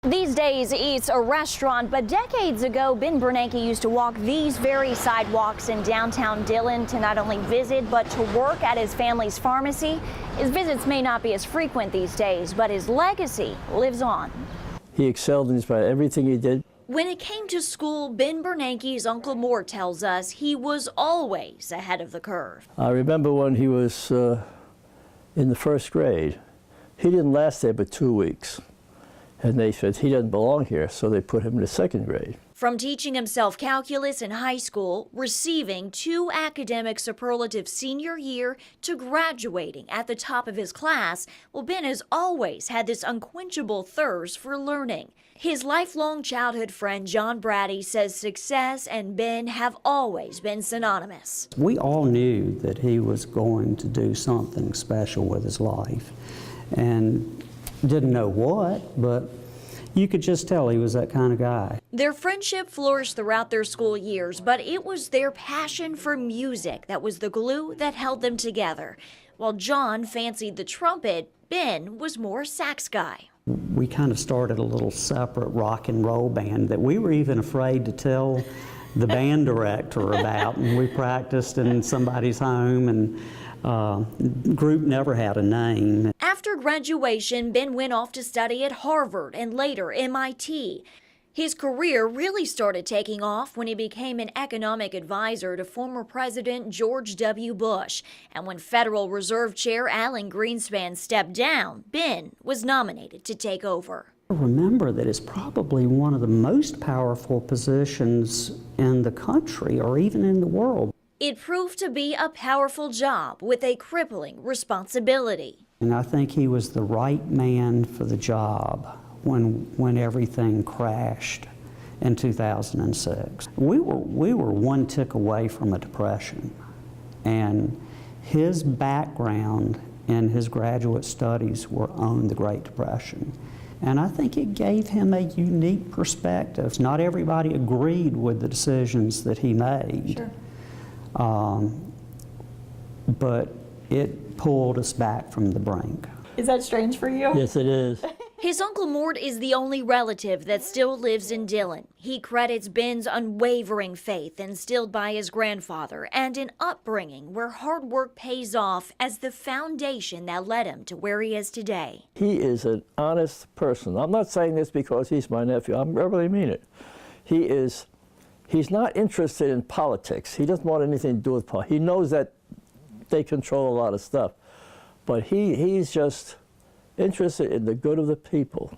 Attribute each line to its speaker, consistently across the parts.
Speaker 1: These days, it's a restaurant, but decades ago, Ben Bernanke used to walk these very sidewalks in downtown Dillon to not only visit, but to work at his family's pharmacy. His visits may not be as frequent these days, but his legacy lives on.
Speaker 2: He excelled in just about everything he did.
Speaker 1: When it came to school, Ben Bernanke's Uncle Mort tells us he was always ahead of the curve.
Speaker 2: I remember when he was in the first grade. He didn't last there but 2 weeks. And they said he doesn't belong here, so they put him in the second grade.
Speaker 1: From teaching himself calculus in high school, receiving 2 academic superlatives senior year, to graduating at the top of his class, well, Ben has always had this unquenchable thirst for learning. His lifelong childhood friend John Brady says success and Ben have always been synonymous.
Speaker 3: We all knew that he was going to do something special with his life, and didn't know what, but you could just tell he was that kind of guy.
Speaker 1: Their friendship flourished throughout their school years, but it was their passion for music that was the glue that held them together. While John fancied the trumpet, Ben was more sax guy.
Speaker 3: We kind of started a little separate rock and roll band that we were even afraid to tell the band director about. And we practiced in somebody's home, and the group never had a name.
Speaker 1: After graduation, Ben went off to study at Harvard and later MIT. His career really started taking off when he became an economic advisor to former President George W. Bush. And when Federal Reserve Chair Alan Greenspan stepped down, Ben was nominated to take over.
Speaker 3: Remember that it's probably one of the most powerful positions in the country or even in the world.
Speaker 1: It proved to be a powerful job with a crippling responsibility.
Speaker 3: And I think he was the right man for the job when everything crashed in 2006. We were one tick away from a depression, and his background and his graduate studies were on the Great Depression. And I think it gave him a unique perspective. Not everybody agreed with the decisions that he made.
Speaker 1: Sure.
Speaker 3: But it pulled us back from the brink.
Speaker 1: Is that strange for you?
Speaker 2: Yes, it is.
Speaker 1: His Uncle Mort is the only relative that still lives in Dillon. He credits Ben's unwavering faith instilled by his grandfather and an upbringing where hard work pays off as the foundation that led him to where he is today.
Speaker 2: He is an honest person. I'm not saying this because he's my nephew. I really mean it. He's not interested in politics. He doesn't want anything to do with politics. He knows that they control a lot of stuff. But he's just interested in the good of the people.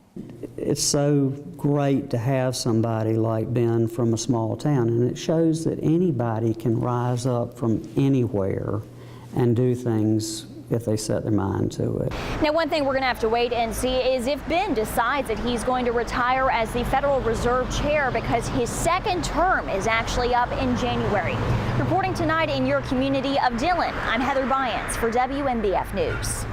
Speaker 3: It's so great to have somebody like Ben from a small town, and it shows that anybody can rise up from anywhere and do things if they set their mind to it.
Speaker 1: Now, one thing we're going to have to wait and see is if Ben decides that he's going to retire as the Federal Reserve Chair, because his second term is actually up in January. Reporting tonight in your community of Dillon, I'm Heather Biance for WMBF News.